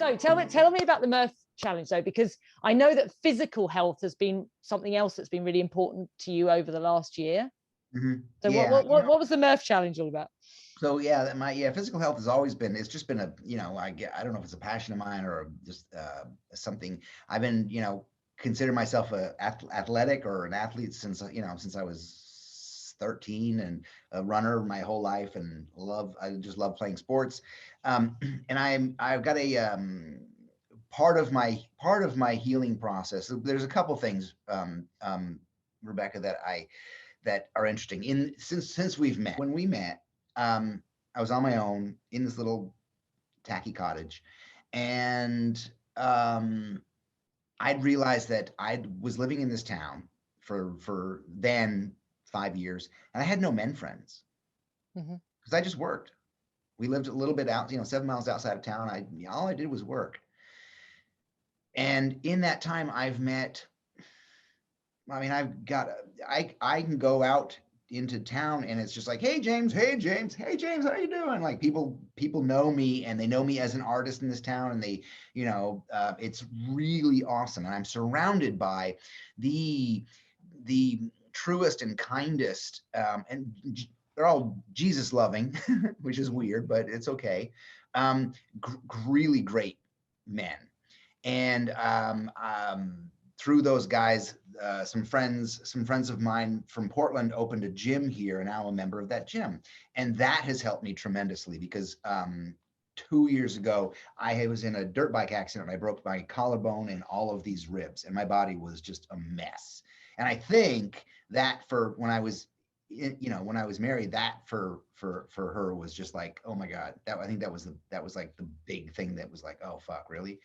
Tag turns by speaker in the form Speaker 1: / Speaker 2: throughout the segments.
Speaker 1: So tell me about the Murph challenge though, because I know that physical health has been something else that's been really important to you over the last year. So
Speaker 2: Yeah,
Speaker 1: what was the Murph challenge all about?
Speaker 2: so yeah, physical health has always been, it's just been a, I don't know if it's a passion of mine or just something I've been, consider myself a athletic or an athlete since since I was 13, and a runner my whole life, and I just love playing sports. And I've got a part of my healing process. There's a couple things, Rebecca, that are interesting. Since we've met, when we met, I was on my own in this little tacky cottage, and I'd realized that I was living in this town for then 5 years, and I had no men friends because I just worked. We lived a little bit out, 7 miles outside of town. All I did was work. And in that time, I've met, I can go out into town and it's just like, hey James, how you doing? Like people know me, and they know me as an artist in this town, and they, it's really awesome. And I'm surrounded by the truest and kindest, and they're all Jesus loving, which is weird, but it's okay. Really great men. And through those guys, some friends of mine from Portland opened a gym here, and now I'm a member of that gym. And that has helped me tremendously because 2 years ago, I was in a dirt bike accident. I broke my collarbone and all of these ribs, and my body was just a mess. And I think that for when I was, when I was married, that for her was just like, oh my God, I think that was like the big thing that was like, oh fuck, really?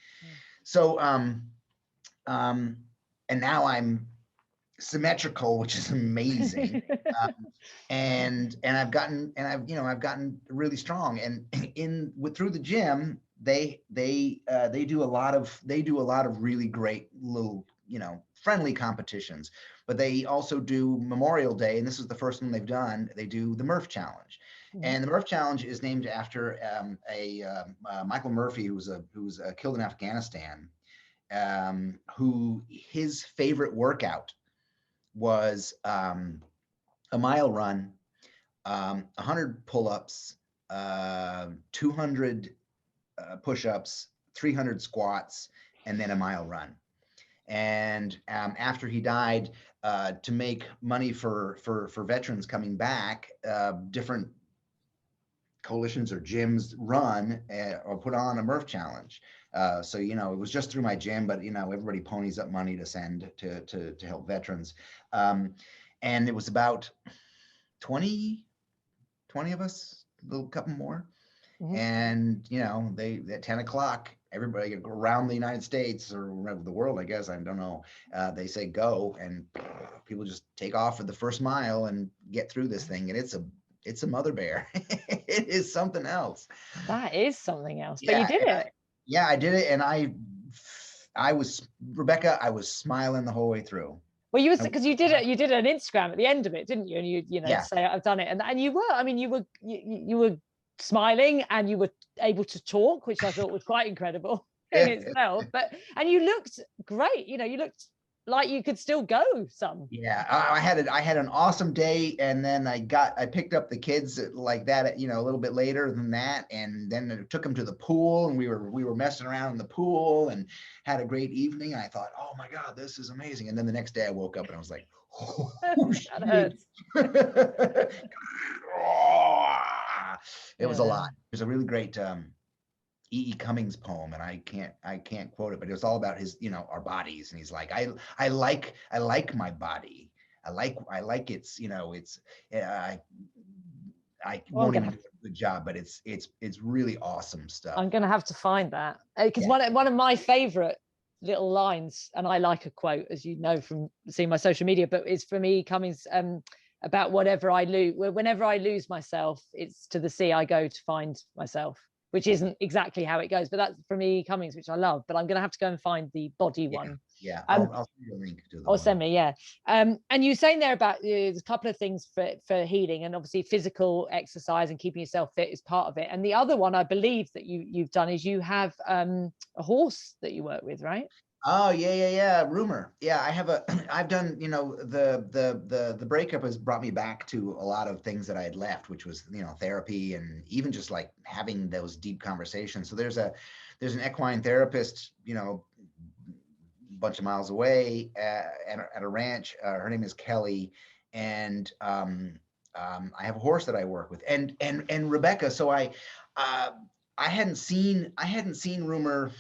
Speaker 2: So, and now I'm symmetrical, which is amazing. And I've gotten really strong. And through the gym, they do a lot of really great little, friendly competitions. But they also do Memorial Day, and this is the first one they've done. They do the Murph Challenge. And the Murph Challenge is named after Michael Murphy, who was killed in Afghanistan, who his favorite workout was a mile run, 100 pull-ups, 200 push-ups, 300 squats, and then a mile run. And after he died, to make money for veterans coming back, different coalitions or gyms run or put on a Murph Challenge. So, it was just through my gym, but, everybody ponies up money to send to help veterans. And it was about 20 of us, a little couple more. And, they, at 10 o'clock, everybody around the United States or the world, I guess, I don't know, they say go, and people just take off for the first mile and get through this thing. And it's a mother bear. It is something else.
Speaker 1: That is something else.
Speaker 2: Yeah,
Speaker 1: but you did it.
Speaker 2: I did it. And I was, Rebecca, I was smiling the whole way through.
Speaker 1: Well, you was, because you did an Instagram at the end of it, didn't you? And you
Speaker 2: Yeah.
Speaker 1: say, I've done it. And you were, you were smiling, and you were able to talk, which I thought was quite incredible in itself. And you looked great. You looked like you could still go some.
Speaker 2: Yeah, I had an awesome day, and then I picked up the kids like that, a little bit later than that, and then I took them to the pool, and we were messing around in the pool and had a great evening. And I thought, oh my God, this is amazing. And then the next day I woke up and I was like, oh,
Speaker 1: that hurts.
Speaker 2: It was a lot. There's a really great E.E. Cummings poem, and I can't quote it, but it was all about his, our bodies. And he's like, I like my body. I like its, I won't even do a good job, but it's really awesome stuff.
Speaker 1: I'm going to have to find that, because one of my favorite little lines, and I like a quote, as you know from seeing my social media, but it's from E.E. Cummings, about whenever I lose myself, it's to the sea I go to find myself, which isn't exactly how it goes, but that's from E. Cummings, which I love. But I'm going to have to go and find the body one.
Speaker 2: Yeah, I'll send you a link to the
Speaker 1: or send me, yeah. And you were saying there about there's a couple of things for healing, and obviously physical exercise and keeping yourself fit is part of it. And the other one I believe that you've done is you have a horse that you work with, right?
Speaker 2: Oh, yeah. Rumor. Yeah, I've done, the breakup has brought me back to a lot of things that I had left, which was, therapy, and even just like having those deep conversations. So there's an equine therapist, a bunch of miles away at a ranch. Her name is Kelly. And I have a horse that I work with, and Rebecca. So I hadn't seen Rumor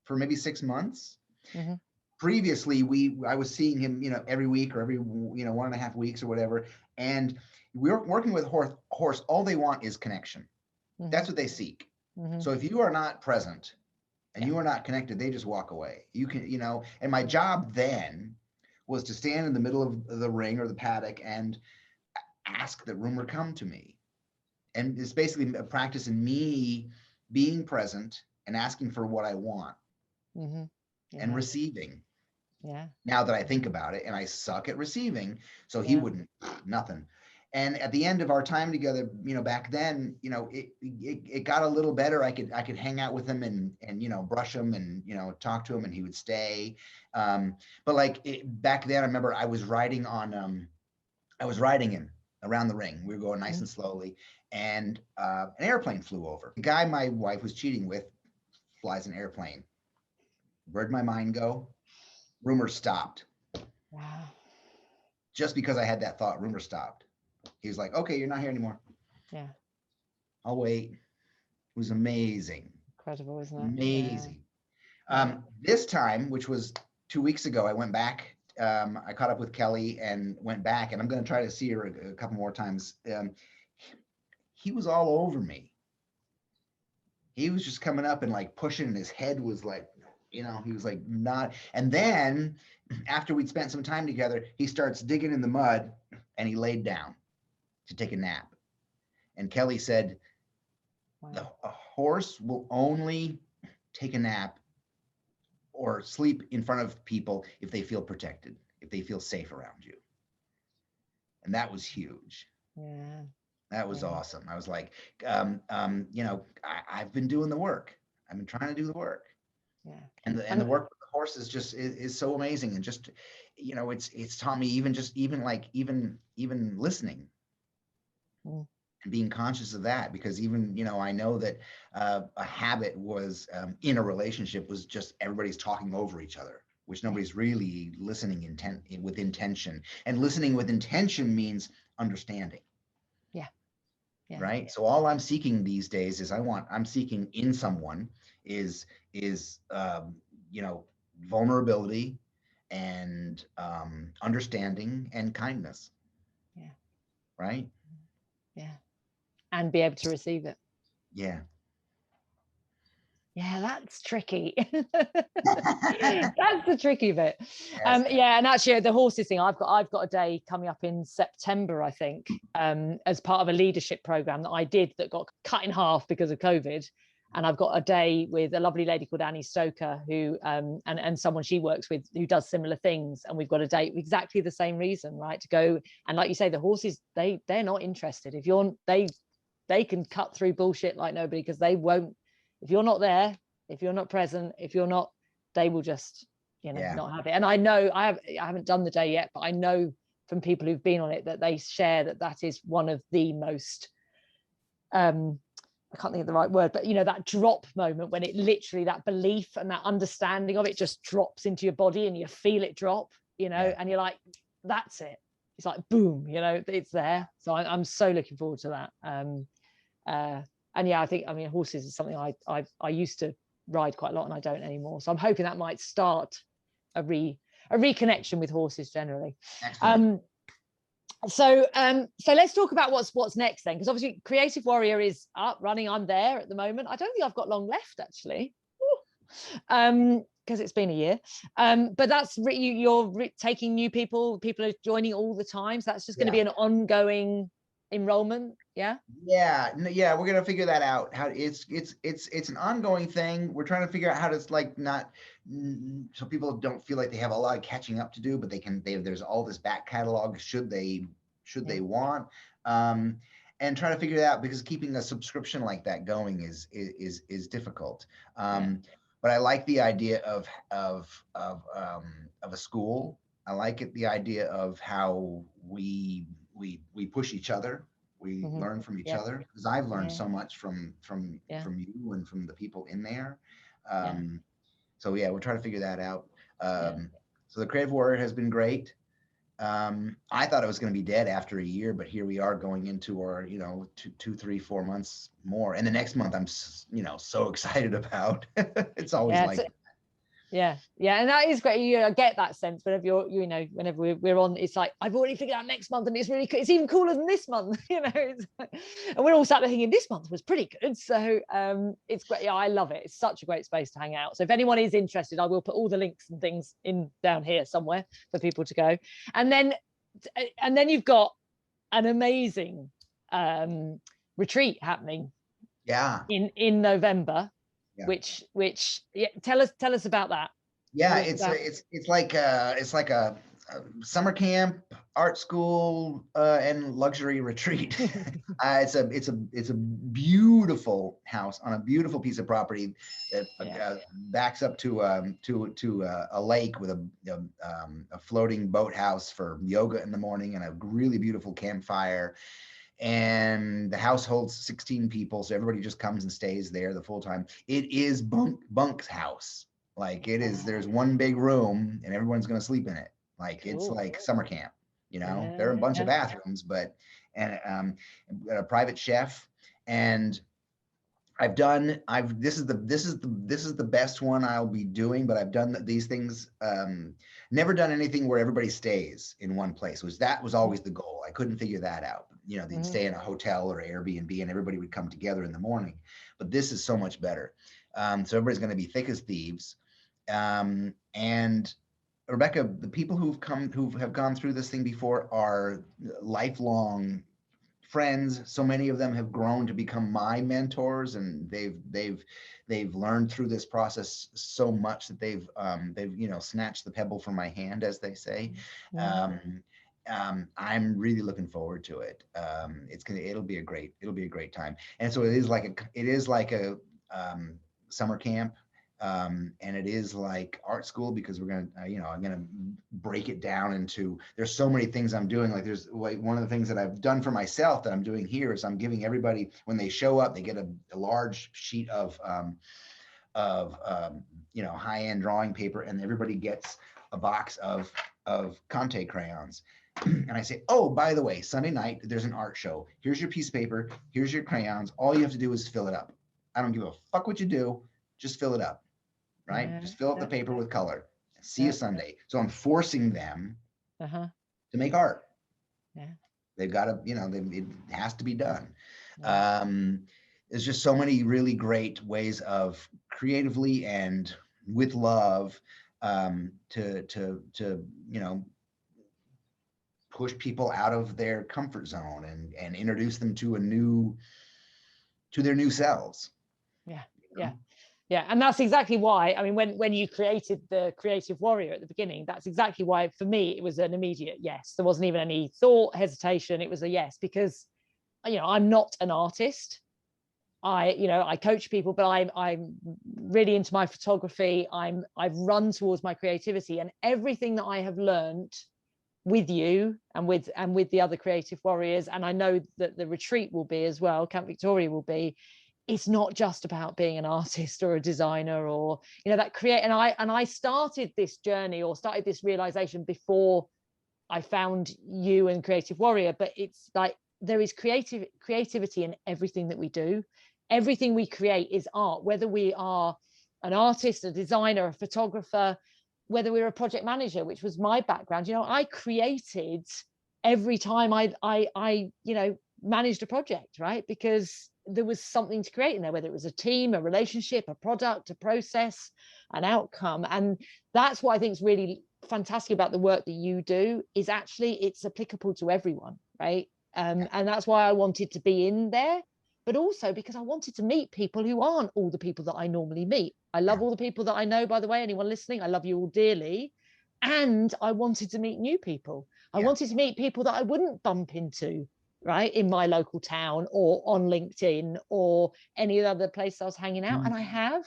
Speaker 2: for maybe 6 months.
Speaker 1: Mm-hmm.
Speaker 2: Previously, I was seeing him, every week or every, 1.5 weeks or whatever. And we're working with horse. All they want is connection. Mm-hmm. That's what they seek. Mm-hmm. So if you are not present and you are not connected, they just walk away. You can, and my job then was to stand in the middle of the ring or the paddock and ask that Rumor come to me. And it's basically a practice in me being present and asking for what I want. Mm-hmm. Yeah. And receiving. Yeah. Now that I think about it, and I suck at receiving, so he wouldn't, nothing. And at the end of our time together, back then, it got a little better. I could hang out with him and brush him and talk to him, and he would stay. But like back then, I remember I was riding him around the ring. We were going nice and slowly, and an airplane flew over. The guy my wife was cheating with flies an airplane. Where'd my mind go? Rumor stopped. Wow. Just because I had that thought, Rumor stopped. He was like, okay, you're not here anymore. Yeah. I'll wait. It was amazing.
Speaker 1: Incredible, isn't it?
Speaker 2: Amazing. Yeah. This time, which was 2 weeks ago, I went back. I caught up with Kelly and went back, and I'm going to try to see her a couple more times. He was all over me. He was just coming up and like pushing, and his head was like, he was like not. And then after we'd spent some time together, he starts digging in the mud, and he laid down to take a nap. And Kelly said, wow. A horse will only take a nap or sleep in front of people if they feel protected, if they feel safe around you. And that was huge. Yeah. That was awesome. I was like, I've been doing the work. I've been trying to do the work. Yeah. And the work with the horse is just is so amazing. And just, it's taught me even listening and being conscious of that, because even, I know that a habit was in a relationship was just everybody's talking over each other, which nobody's really listening with intention. And listening with intention means understanding. Yeah. Yeah. Right. So all I'm seeking these days is I'm seeking in someone is vulnerability and understanding and kindness. Yeah. Right.
Speaker 1: Yeah. And be able to receive it.
Speaker 2: Yeah.
Speaker 1: Yeah, that's tricky. That's the tricky bit. Yes. Yeah, and actually the horses thing, I've got a day coming up in September, I think, as part of a leadership program that I did that got cut in half because of COVID. And I've got a day with a lovely lady called Annie Stoker, who and someone she works with who does similar things. And we've got a date for exactly the same reason, right? To go, and like you say, the horses, they're not interested. If they can cut through bullshit like nobody, because they won't. If you're not there, if you're not present, they will just, not have it. And I know I haven't done the day yet, but I know from people who've been on it that they share that is one of the most, I can't think of the right word, but that drop moment when it literally, that belief and that understanding of it just drops into your body and you feel it drop, and you're like, that's it. It's like, boom, it's there. So I'm so looking forward to that. And yeah, I mean, horses is something I used to ride quite a lot, and I don't anymore. So I'm hoping that might start a reconnection with horses generally. So let's talk about what's next then, because obviously Creative Warrior is up running. I'm there at the moment. I don't think I've got long left actually, because it's been a year. But that's you're taking new people. People are joining all the time. So that's just going to be an ongoing. enrollment? Yeah.
Speaker 2: Yeah, yeah, we're gonna figure that out. How it's an ongoing thing. We're trying to figure out how to like not so people don't feel like they have a lot of catching up to do, but there's all this back catalog should they want. And try to figure it out because keeping a subscription like that going is difficult. But I like the idea of a school. I like it the idea of how we push each other. We learn from each other because I've learned so much from you and from the people in there. So yeah, we're trying to figure that out. So the Creative Warrior has been great. I thought it was going to be dead after a year, but here we are going into our, 2, 3, 4 months more. And the next month I'm, so excited about. It's always
Speaker 1: yeah, and that is great. I get that sense whenever whenever we're on, it's like I've already figured out next month, and it's really it's even cooler than this month. It's like, and we're all sat there thinking this month was pretty good. So it's great. Yeah, I love it. It's such a great space to hang out. So if anyone is interested, I will put all the links and things in down here somewhere for people to go. And then you've got an amazing retreat happening.
Speaker 2: Yeah.
Speaker 1: In November. Yeah. Which tell us about that.
Speaker 2: Yeah, it's like a summer camp, art school, and luxury retreat. It's a beautiful house on a beautiful piece of property that backs up to a lake with a floating boathouse for yoga in the morning and a really beautiful campfire. And the house holds 16 people, so everybody just comes and stays there the full time. It is Bunk's house. Like it is, there's one big room and everyone's going to sleep in it. Like cool. It's like summer camp, there are a bunch of bathrooms, and a private chef. And this is the best one I'll be doing, but I've done these things, never done anything where everybody stays in one place, that was always the goal. I couldn't figure that out. They'd stay in a hotel or Airbnb and everybody would come together in the morning, but this is so much better. So everybody's going to be thick as thieves. And Rebecca, the people who have gone through this thing before are lifelong friends. So many of them have grown to become my mentors, and they've learned through this process so much that they've snatched the pebble from my hand, as they say. I'm really looking forward to it. It'll be a great time. And so it is like a summer camp. And it is like art school because I'm gonna break it down into, there's so many things I'm doing. Like there's like one of the things that I've done for myself that I'm doing here is I'm giving everybody, when they show up, they get a large sheet of high-end drawing paper, and everybody gets a box of Conte crayons. And I say, oh, by the way, Sunday night, there's an art show. Here's your piece of paper. Here's your crayons. All you have to do is fill it up. I don't give a fuck what you do. Just fill it up, right? Just fill up the paper with color. See you Sunday. So I'm forcing them to make art. Yeah. They've got to, it has to be done. Yeah. There's just so many really great ways of creatively and with love to push people out of their comfort zone and introduce them to their new selves.
Speaker 1: Yeah. And that's exactly why, I mean, when you created the Creative Warrior at the beginning, that's exactly why for me, it was an immediate yes. There wasn't even any thought, hesitation. It was a yes, because, I'm not an artist. I coach people, but I'm really into my photography. I've run towards my creativity, and everything that I have learned with you and with the other Creative Warriors, and I know that the retreat will be as well, Camp Victore will be, it's not just about being an artist or a designer or that and I started this journey or started this realization before I found you and Creative Warrior, but it's like there is creativity in everything that we do. Everything we create is art, whether we are an artist, a designer, a photographer, whether we're a project manager, which was my background. I created every time I managed a project, right? Because there was something to create in there, whether it was a team, a relationship, a product, a process, an outcome. And that's what I think is really fantastic about the work that you do, is actually it's applicable to everyone, right? And that's why I wanted to be in there, but also because I wanted to meet people who aren't all the people that I normally meet. I love all the people that I know, by the way, anyone listening, I love you all dearly. And I wanted to meet new people. I wanted to meet people that I wouldn't bump into, right, in my local town or on LinkedIn or any other place I was hanging out. And I have.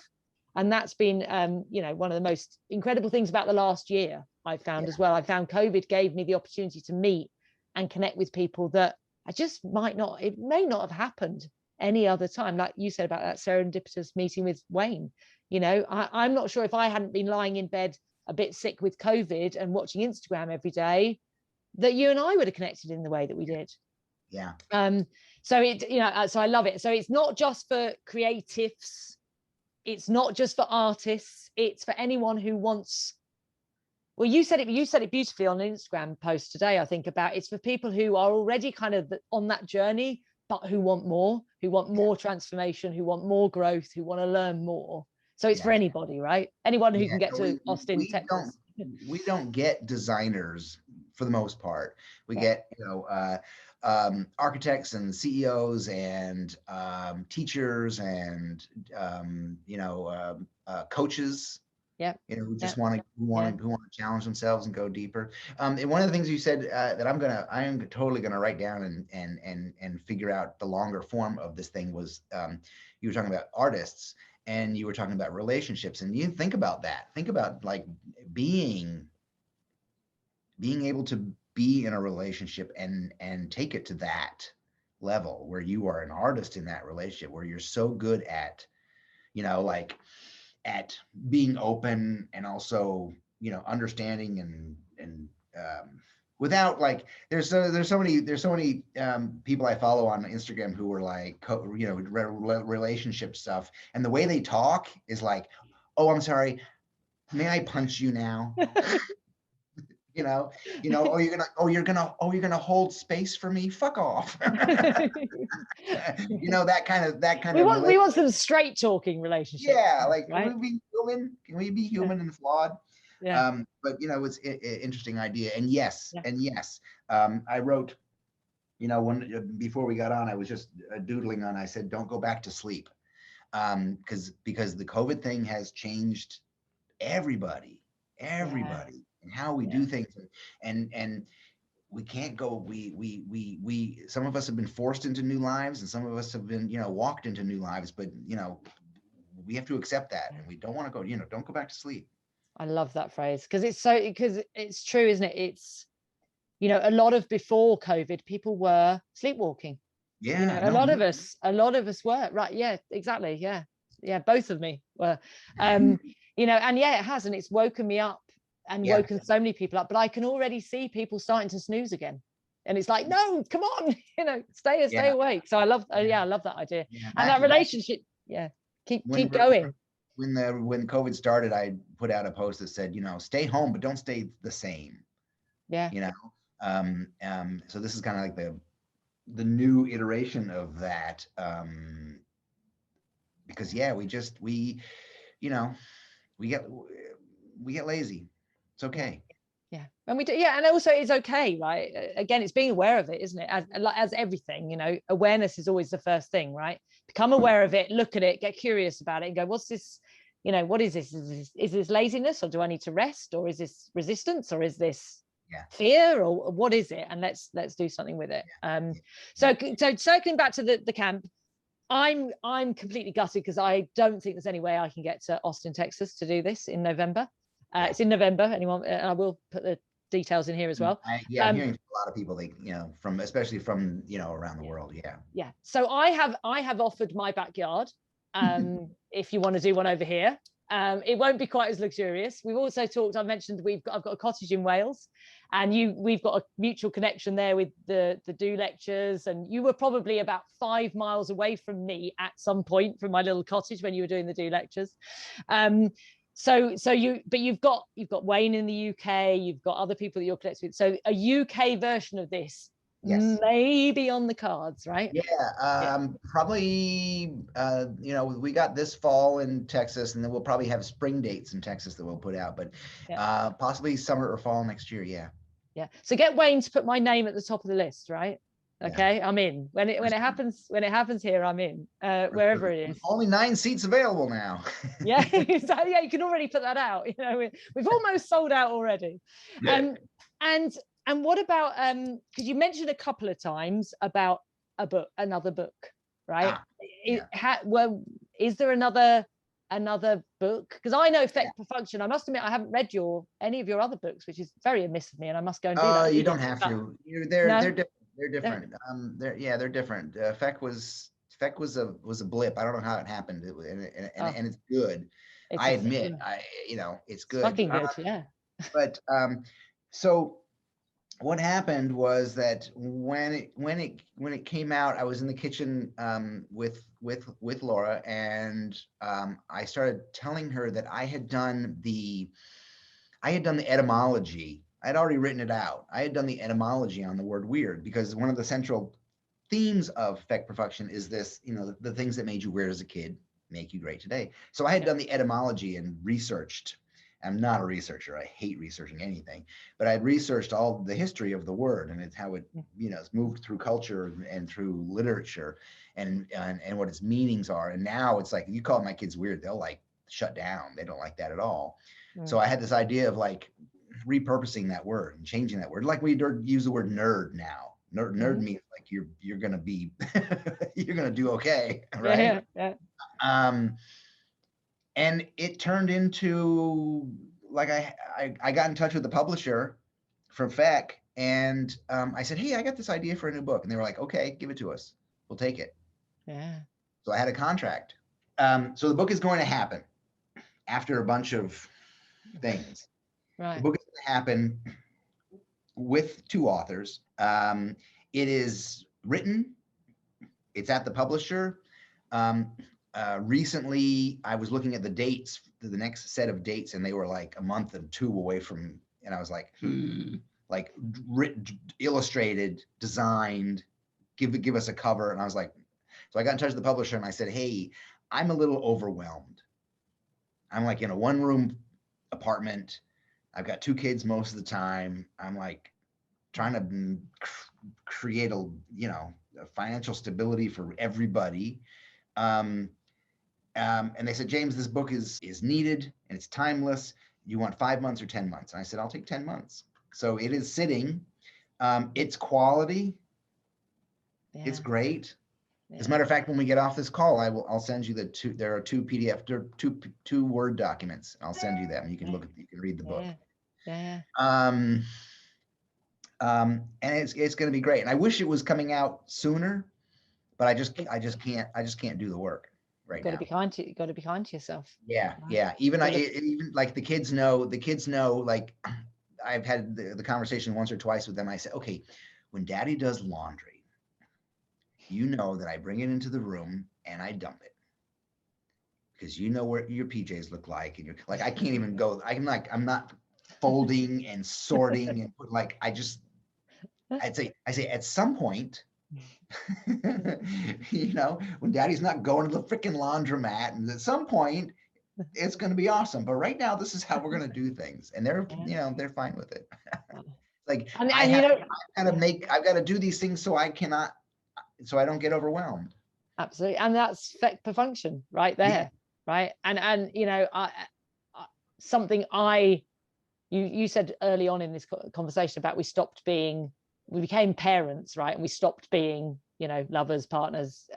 Speaker 1: And that's been, you know, one of the most incredible things about the last year I found as well. I found COVID gave me the opportunity to meet and connect with people that I just it may not have happened any other time. Like you said about that serendipitous meeting with Wayne, you know, I'm not sure if I hadn't been lying in bed a bit sick with COVID and watching Instagram every day, that you and I would have connected in the way that we did.
Speaker 2: Yeah.
Speaker 1: So it, you know, so I love it. So it's not just for creatives. It's not just for artists. It's for anyone who wants. Well, you said it beautifully on an Instagram post today, I think, about it's for people who are already kind of on that journey, but who want more transformation, who want more growth, who want to learn more. So it's for anybody, right? Anyone who can get to Austin, Texas.
Speaker 2: We don't get designers for the most part. We get, you know, architects and CEOs and teachers and you know, coaches.
Speaker 1: Yeah,
Speaker 2: you know, who just want to challenge themselves and go deeper. And one of the things you said that I am totally gonna write down and figure out the longer form of this thing was you were talking about artists and you were talking about relationships, and you think about that. Think about like being able to be in a relationship and take it to that level where you are an artist in that relationship, where you're so good at, you know, like at being open and also, you know, understanding and without like there's so many people I follow on Instagram who are like you know, relationship stuff, and the way they talk is like, oh, I'm sorry, may I punch you now? you know, oh, you're gonna hold space for me, fuck off. You know, that kind of
Speaker 1: we want some straight talking relationship.
Speaker 2: Yeah, like,
Speaker 1: right?
Speaker 2: Can we be human? Can we be human and flawed? But you know, it's an interesting idea. And yes, I wrote, you know, when before we got on, I was just doodling on. I said, don't go back to sleep, because the COVID thing has changed everybody, and how we do things, and we can't go. We some of us have been forced into new lives, and some of us have been, you know, walked into new lives. But you know, we have to accept that, and we don't want to go. You know, don't go back to sleep.
Speaker 1: I love that phrase because it's true, isn't it? It's, you know, a lot of before COVID, people were sleepwalking.
Speaker 2: Yeah,
Speaker 1: you know, a lot of us were, right? Yeah, exactly. Yeah, both of me were. You know, and it has, and it's woken me up and woken so many people up. But I can already see people starting to snooze again, and it's like, no, come on, you know, stay awake. So I love, I love that idea, and that relationship. Keep going.
Speaker 2: When COVID started, I put out a post that said, you know, stay home, but don't stay the same. You know, so this is kind of like the new iteration of that, because we you know, we get lazy. It's okay.
Speaker 1: And we do, and also it's okay, right? Again, it's being aware of it, isn't it? As everything, you know, awareness is always the first thing, right? Become aware of it, look at it, get curious about it, and go, what's this? You know, what is this? Is this laziness, or do I need to rest, or is this resistance, or is this fear, or what is it? And let's do something with it. So circling back to the camp, I'm completely gutted because I don't think there's any way I can get to Austin, Texas to do this in November. It's in November. Anyone? I will put the details in here as well.
Speaker 2: I'm hearing from a lot of people, like, you know, especially from, you know, around the world.
Speaker 1: Yeah. So I have offered my backyard. If you want to do one over here, it won't be quite as luxurious. We've also talked. I mentioned I've got a cottage in Wales, and we've got a mutual connection there with the do lectures. And you were probably about 5 miles away from me at some point from my little cottage when you were doing the do lectures. You've got Wayne in the UK, you've got other people that you're connected with. So a UK version of this maybe on the cards, right?
Speaker 2: Probably, you know, we got this fall in Texas, and then we'll probably have spring dates in Texas that we'll put out, but possibly summer or fall next year.
Speaker 1: So get Wayne to put my name at the top of the list, right? Okay, I'm in. When it happens here, I'm in. Wherever it is.
Speaker 2: Only 9 seats available now.
Speaker 1: Yeah, exactly. Yeah, you can already put that out. You know, we've almost sold out already. And what about because you mentioned a couple of times about another book, right? Is there another book? Because I know Effect per Function. I must admit I haven't read any of your other books, which is very amiss of me, and I must go and do that.
Speaker 2: You don't have to. They're different. They're different. Feck was a blip. I don't know how it happened, and it's good. I admit, it's good.
Speaker 1: Fucking good, yeah.
Speaker 2: But so what happened was that when it came out, I was in the kitchen with Laura, and I started telling her that I had done the etymology. I'd already written it out. I had done the etymology on the word weird, because one of the central themes of Effect Perfection is this, the things that made you weird as a kid make you great today. So I had done the etymology and researched. I'm not a researcher. I hate researching anything, but I had researched all the history of the word, and it's how it, it's moved through culture and through literature and what its meanings are. And now it's like, you call my kids weird, they'll like shut down. They don't like that at all. So I had this idea of like repurposing that word and changing that word. Like we use the word nerd now. Nerd means like you're gonna be you're gonna do okay, right?
Speaker 1: Yeah.
Speaker 2: And it turned into like I got in touch with the publisher from Feck, and I said, hey, I got this idea for a new book, and they were like, okay, give it to us, we'll take it.
Speaker 1: Yeah.
Speaker 2: So I had a contract. So the book is going to happen after a bunch of things.
Speaker 1: Right.
Speaker 2: The book is going to happen with 2 authors. It is written. It's at the publisher. Recently, I was looking at the dates, the next set of dates, and they were like a month and 2 away from, and I was like, like written, illustrated, designed, give us a cover. And I was like, so I got in touch with the publisher and I said, hey, I'm a little overwhelmed. I'm like in a 1-room apartment. I've got 2 kids most of the time. I'm like trying to create a financial stability for everybody. And they said, James, this book is needed and it's timeless. You want 5 months or 10 months? And I said, I'll take 10 months. So it is sitting. It's quality. Yeah. It's great. Yeah. As a matter of fact, when we get off this call, I'll send you there are 2 PDF, there are two Word documents. I'll send you them. You can you can read the book.
Speaker 1: Yeah.
Speaker 2: And it's going to be great. And I wish it was coming out sooner, but I just can't do the work right now.
Speaker 1: You got to be kind to yourself.
Speaker 2: Yeah. Right? Yeah. Even like the kids know, like I've had the conversation once or twice with them. I said, okay, when daddy does laundry, you know that I bring it into the room and I dump it, because you know what your PJs look like, and you're like, I can't even go. I'm not folding and sorting and put like, I say at some point, when daddy's not going to the freaking laundromat, and at some point it's going to be awesome. But right now, this is how we're going to do things, and they're fine with it. Like I've got to do these things so I don't get overwhelmed.
Speaker 1: Absolutely. And that's Effect per Function right there. Yeah. Right. And something you said early on in this conversation about we became parents, right? And we stopped being, lovers, partners,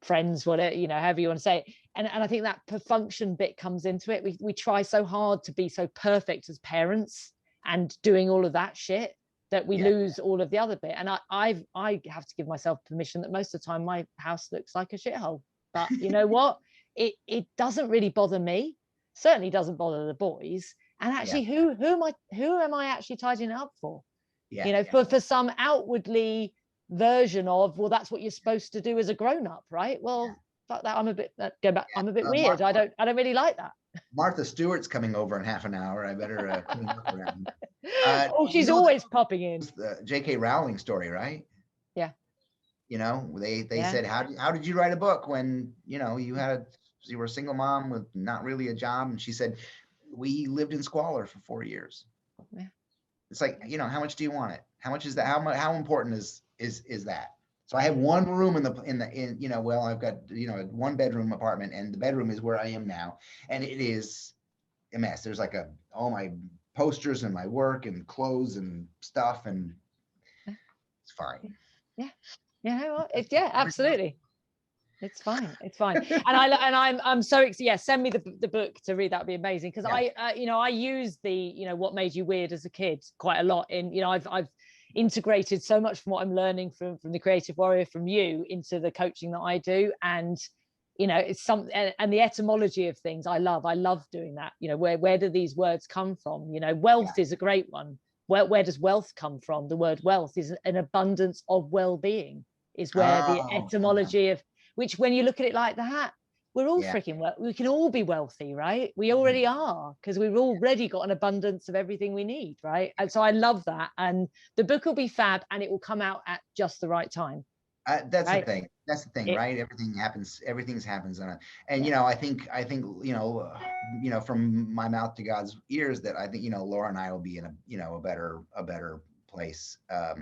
Speaker 1: friends, whatever, however you want to say it. And I think that per function bit comes into it. We try so hard to be so perfect as parents and doing all of that shit that we lose all of the other bit. And I have to give myself permission that most of the time my house looks like a shithole. But you know what? It doesn't really bother me. Certainly doesn't bother the boys. And actually, who am I actually tidying it up for? For some outwardly version of, well, that's what you're supposed to do as a grown-up, right? Well, fuck that. I'm a bit weird. I don't really like that.
Speaker 2: Martha Stewart's coming over in half an hour. I better clean up around.
Speaker 1: She's always popping in.
Speaker 2: The J.K. Rowling story, right?
Speaker 1: Yeah.
Speaker 2: They said, how did you write a book when you were a single mom with not really a job? And she said, we lived in squalor for 4 years. Yeah. It's like, how much do you want it? How much is that? How important is is that. So I have one room in you know, well, I've got, you know, a 1-bedroom apartment, and the bedroom is where I am now, and it is a mess. There's like all my posters and my work and clothes and stuff, and it's fine.
Speaker 1: Yeah. Yeah. Yeah, absolutely. It's fine. It's fine. And I'm so excited. Yeah, send me the book to read. That'd be amazing. Because you know, I use the, you know, what made you weird as a kid quite a lot in, you know, I've integrated so much from what I'm learning from the Creative Warrior, from you, into the coaching that I do. And, you know, it's and the etymology of things I love doing that. You know, where do these words come from? You know, wealth is a great one. Where does wealth come from? The word wealth is an abundance of well-being, is where the etymology of, which, when you look at it like that, we're all freaking we can all be wealthy, right? We already are, because we've already got an abundance of everything we need, right? And so I love that. And the book will be fab, and it will come out at just the right time.
Speaker 2: That's the thing. That's the thing, right? Everything happens on it. And, you know, I think, you know, from my mouth to God's ears, that I think, you know, Laura and I will be in a better place. I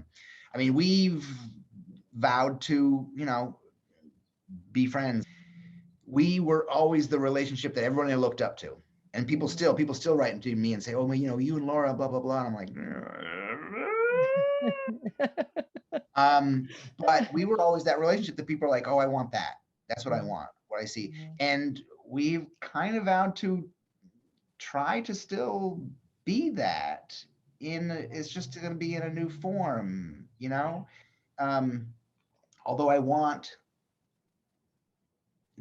Speaker 2: mean, we've vowed to, you know, be friends. We were always the relationship that everyone looked up to, and people still write to me and say, oh, well, you know, you and Laura, blah blah blah. And I'm like, but we were always that relationship that people are like, oh, I want that. That's what I want, what I see. And we've kind of vowed to try to still be that. It's just going to be in a new form, you know. Although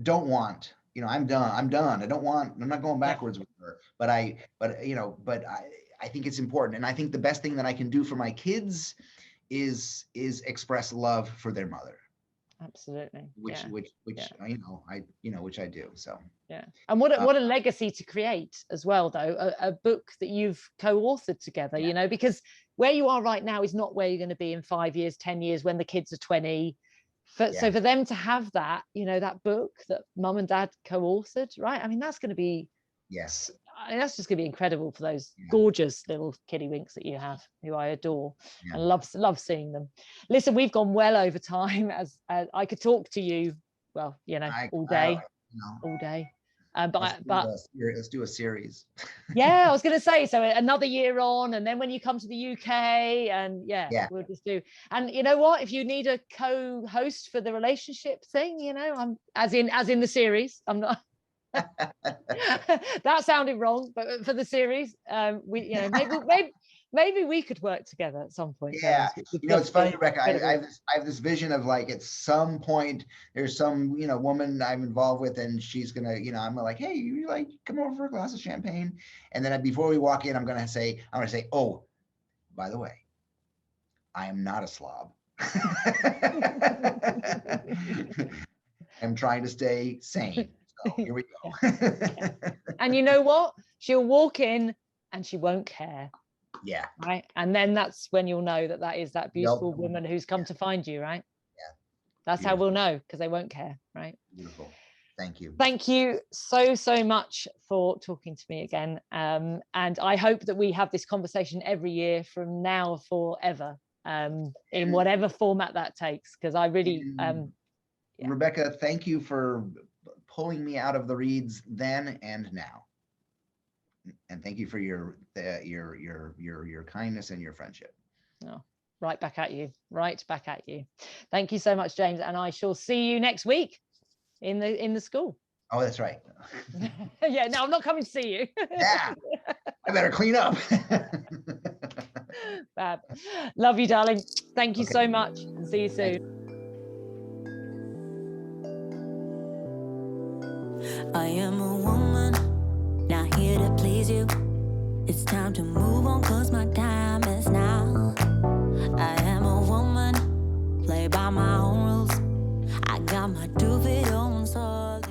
Speaker 2: don't want, you know, I'm done. I'm not going backwards with her, but I think it's important. And I think the best thing that I can do for my kids is express love for their mother.
Speaker 1: Absolutely.
Speaker 2: Which which I do. So
Speaker 1: yeah. And what a legacy to create as well, though, a book that you've co-authored together, you know, because where you are right now is not where you're going to be in 5 years, 10 years, when the kids are 20. So for them to have that, you know, that book that mum and dad co-authored, right? I mean, that's going to be, that's just going to be incredible for those gorgeous little kiddywinks that you have, who I adore and love seeing them. Listen, we've gone well over time, as I could talk to you, well, you know, all day. But
Speaker 2: let's do a series.
Speaker 1: Yeah, I was going to say, so another year on, and then when you come to the UK, and we'll just do. And you know what, if you need a co-host for the relationship thing, you know, I'm as in the series, I'm not. That sounded wrong, but for the series, we, you know, maybe we could work together at some point.
Speaker 2: Yeah, you know, it's funny, Rebecca. I have this vision of, like, at some point there's some, you know, woman I'm involved with, and she's gonna, you know, I'm like, hey, you like come over for a glass of champagne, and then before we walk in, I'm gonna say, oh, by the way, I am not a slob. I'm trying to stay sane. So here we go.
Speaker 1: And you know what? She'll walk in and she won't care.
Speaker 2: Yeah.
Speaker 1: Right. And then that's when you'll know that is that beautiful woman who's come to find you, right?
Speaker 2: Yeah.
Speaker 1: That's how we'll know, because they won't care, right?
Speaker 2: Beautiful. Thank you.
Speaker 1: Thank you so much for talking to me again. And I hope that we have this conversation every year from now forever, in whatever format that takes, because I really
Speaker 2: Rebecca, thank you for pulling me out of the reeds then and now, and thank you for your kindness and your friendship.
Speaker 1: Oh, right back at you. Thank you so much, James, and I shall see you next week in the school.
Speaker 2: Oh, that's right.
Speaker 1: Yeah, no, I'm not coming to see you.
Speaker 2: Yeah, I better clean up.
Speaker 1: Fab. Love you, darling. Thank you so much, and see you soon.
Speaker 3: I am a woman, not here to please you. It's time to move on, 'cause my time is now. I am a woman, play by my own rules. I got my 2 feet on solid.